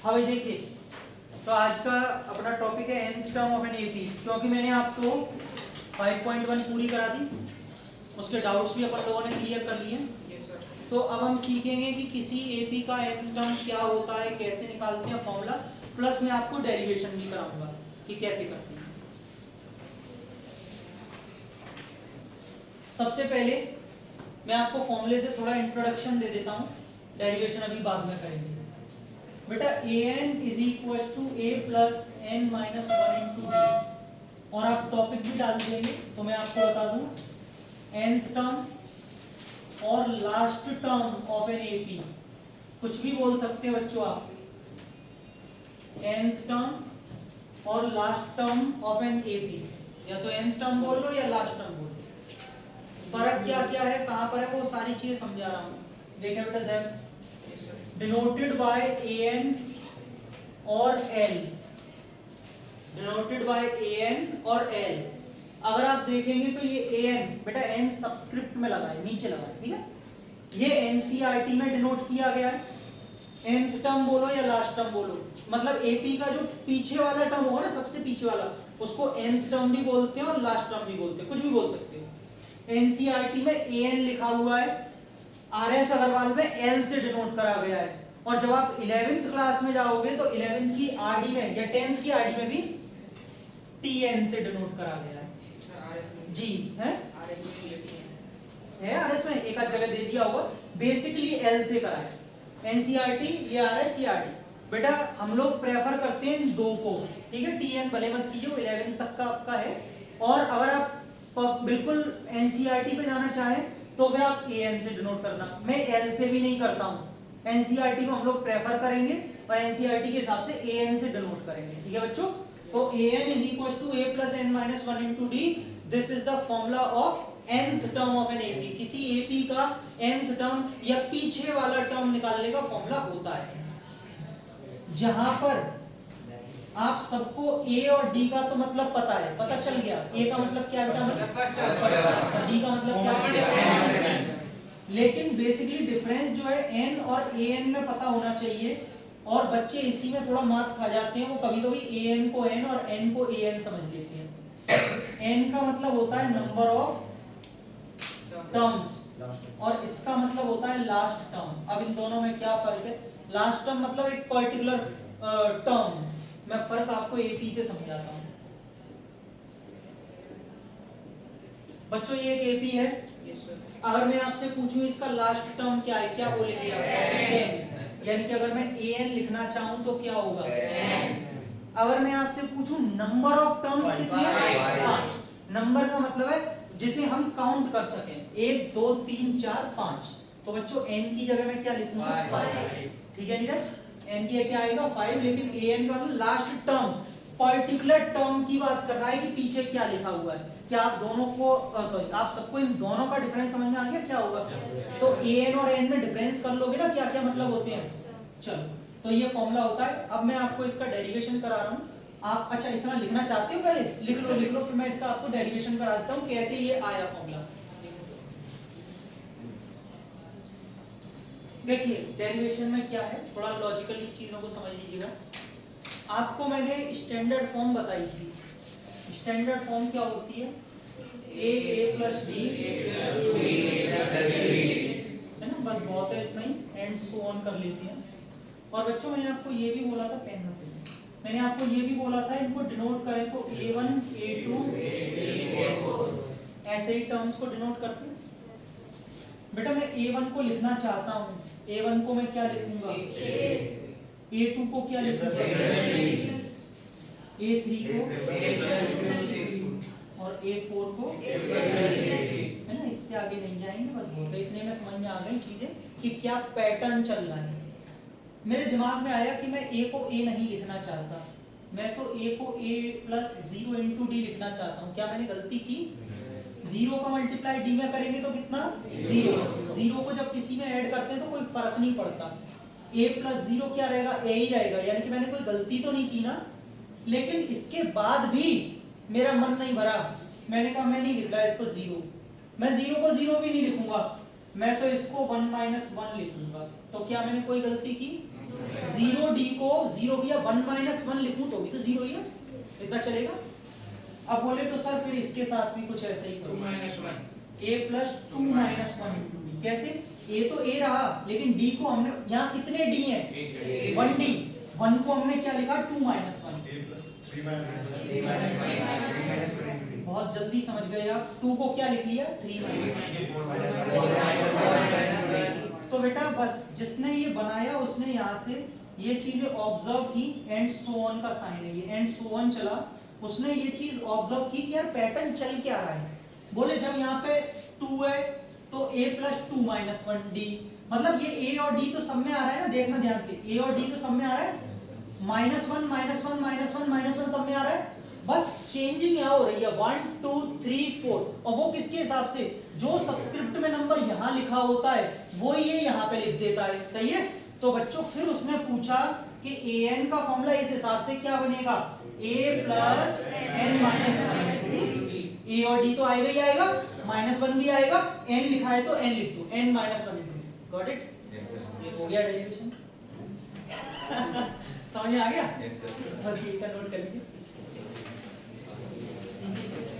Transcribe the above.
हाँ भाई देखिए, तो आज का अपना टॉपिक है nth term of an AP. क्योंकि मैंने आपको 5.1 पूरी करा दी, उसके डाउट्स भी अपन लोगों ने क्लियर कर लिए। तो अब हम सीखेंगे कि किसी एपी का nth टर्म क्या होता है, कैसे निकालते हैं फॉर्मूला, प्लस मैं आपको डेरिवेशन भी कराऊंगा कि कैसे करते हैं। सबसे पहले मैं आपको फॉर्मूले से थोड़ा इंट्रोडक्शन दे देता हूँ, डेरिवेशन अभी बाद में करेंगे। बेटा an is equal to a plus n minus 1 into d, और आप टॉपिक भी डाल देंगे तो मैं आपको बता दूं nth टर्म और last term of an AP, कुछ भी बोल सकते हैं बच्चों आप, nth टर्म और last term of an AP, या तो nth टर्म बोल लो या लास्ट टर्म बोल लो। फर्क क्या क्या है, कहां पर है, वो सारी चीजें समझा रहा हूं। देखिए बेटा जैब denoted by an और l, denoted by an और l। अगर आप देखेंगे तो ये an बेटा n सबस्क्रिप्ट में लगा है, नीचे लगा है, ठीक है। ये एनसीईआरटी में डिनोट किया गया है। nth टर्म बोलो या लास्ट टर्म बोलो, मतलब एपी का जो पीछे वाला टर्म होगा ना, सबसे पीछे वाला, उसको nth टर्म भी बोलते हैं और लास्ट टर्म भी बोलते हैं, कुछ भी बोल सकते हैं। एनसीईआरटी में an लिखा हुआ है, आरएस अग्रवाल में एल से डिनोट करा गया है। और जब आप 11th क्लास में जाओगे तो 11th की आरडी में या 10th की आरडी में भी टीएन से डिनोट करा गया है। जी है आरएस में एक आध जगह दे दिया होगा, बेसिकली एल से करा है। एनसीईआरटी ये आरएस ये आरडी। बेटा हम लोग प्रेफर करते हैं इन दो को, ठीक है। टीएन भले मत कीजिए, 11th तक का आपका है। और अगर आप बिल्कुल एनसीईआरटी पे जाना चाहें तो फिर आप एन से डिनोट करना, मैं एल से भी नहीं करता हूं। एनसीईआरटी को हम लोग प्रेफर करेंगे और एनसीईआरटी के हिसाब से एन से डिनोट करेंगे, ठीक है बच्चों। तो an is equal to a plus n minus 1 into D, this is the formula of nth term of an AP. किसी एपी का nth टर्म या पीछे वाला टर्म निकालने का फॉर्मूला होता है, जहां पर आप सबको ए और डी का तो मतलब पता है, पता चल गया। ए का मतलब क्या बेटा, डी का मतलब क्या है, लेकिन बेसिकली डिफरेंस जो है एन और ए एन में पता होना चाहिए। और बच्चे इसी में थोड़ा मात खा जाते हैं, वो कभी कभी ए एन को एन और एन को ए एन समझ लेते हैं। एन का मतलब होता है नंबर ऑफ टर्म्स और इसका मतलब होता है लास्ट टर्म। अब इन दोनों में क्या फर्क है, लास्ट टर्म मतलब एक पर्टिकुलर टर्म। मैं फर्क आपको एपी से समझाता हूं बच्चों। ये एक एपी है, अगर मैं आपसे पूछूं इसका लास्ट टर्म क्या है, क्या बोलेंगे आप? 10। यानी कि अगर मैं an लिखना चाहूं तो क्या होगा? अगर मैं आपसे पूछूं नंबर ऑफ टर्म्स कितने हैं? 5। नंबर का मतलब है जिसे हम काउंट कर सकें, 1 2 3 4 5। तो बच्चों n की जगह मैं क्या लिखूंगा? 5, ठीक है नीरज। n की क्या आएगा? 5। लेकिन an का मतलब लास्ट टर्म, पर्टिकुलर टर्म की बात कर रहा है कि पीछे क्या लिखा हुआ है। क्या आप दोनों को सॉरी आप सबको इन दोनों का डिफरेंस समझ में आ गया क्या होगा? तो an और n में डिफरेंस कर लोगे ना, क्या क्या मतलब होते हैं। चलो, तो ये फॉर्मूला होता है। अब मैं आपको इसका डेरिवेशन करा रहा हूँ। आप अच्छा इतना लिखना चाहते हो, पहले लिख लो, फिर मैं इसका आपको डेरिवेशन करा देता हूँ कैसे ये आया फॉर्मूला। देखिए डेरिवेशन में क्या है, थोड़ा लॉजिकली चीजों को समझ लीजिएगा। आपको मैंने स्टैंडर्ड फॉर्म बताई थी। स्टैंडर्ड फॉर्म क्या होती है? a प्लस डी है ना, बस बहुत है इतना ही, एंड सो ऑन कर लेते हैं। और बच्चों मैंने आपको ये भी बोला था, पेन में मैंने आपको ये भी बोला था इनको डिनोट करें तो a1 a2 ऐसे ही टर्म्स को डिनोट करते हैं। बेटा मैं a1 को लिखना चाहता हूँ, a1 को मैं क्या लिखूंगा? a2 को क्या लिखूंगा? a3 को और a4 को, है ना। इससे आगे नहीं जाएंगे, बस बहुत है, इतने में समझ में आ गई चीजें कि क्या पैटर्न चल रहा है। मेरे दिमाग में आया कि मैं a को a नहीं लिखना चाहता, मैं तो a को a प्लस 0 इंटू डी लिखना चाहता हूँ। क्या मैंने गलती की? 0 का मल्टीप्लाई डी में करेंगे तो कितना? 0। 0 को जब किसी में ऐड करते हैं तो कोई फर्क नहीं पड़ता, a प्लस 0 क्या रहेगा? a ही रहेगा। यानी कि मैंने कोई गलती तो नहीं की ना। लेकिन इसके बाद भी मेरा मन नहीं भरा, मैंने कहा मैं नहीं लिख रहा इसको 0। मैं 0 को 0 भी नहीं लिखूंगा, मैं तो इसको 1 माइनस 1 लिखूंगा। तो क्या मैंने कोई गलती की? 0 डी को जीरो किया, 1 माइनस 1 लिखूं तो भी तो जीरो ही है, इतना चलेगा। अब बोले तो सर फिर इसके साथ भी कुछ ऐसा ही करो, 2 minus 1 a plus 2 minus 1 into D. कैसे? a तो a रहा, लेकिन d को हमने, यहाँ कितने d हैं? 1d, 1 को हमने क्या लिखा? 2 माइनस 1। बहुत जल्दी समझ गए आप। 2 को क्या लिख लिया? 3 माइनस। तो बेटा बस जिसने ये बनाया उसने यहाँ से ये चीजें ऑब्जर्व की, एंड सो ऑन का साइन है ये, एंड सो ऑन चला, उसने ये चीज ऑब्जर्व की कि यार पैटर्न चल क्या रहा है। बोले जब यहाँ पे 2 है तो a प्लस 2 माइनस 1d, मतलब ये a और d तो सब में आ रहा है ना, देखना ध्यान से, a और d तो सब में आ रहा है, माइनस 1 माइनस 1 माइनस 1 माइनस 1 सब में आ रहा है, बस चेंजिंग यहाँ हो रही है 1 2 3 4, और वो किसके हिसाब से? जो सबस्क्रिप्ट में नंबर यहाँ लिखा होता है वो ये यहाँ पे लिख देता है, सही है। तो बच्चों फिर उसने पूछा कि an का फॉर्मूला इस हिसाब से क्या बनेगा? a plus n minus 1, a और d तो आएगा ही आएगा, माइनस 1 भी आएगा, n लिखा है तो n लिख दो, n minus 1 into. Got it? ये हो गया डेरिवेशन। समझ में आ गया? बस ये का नोट कर लीजिए।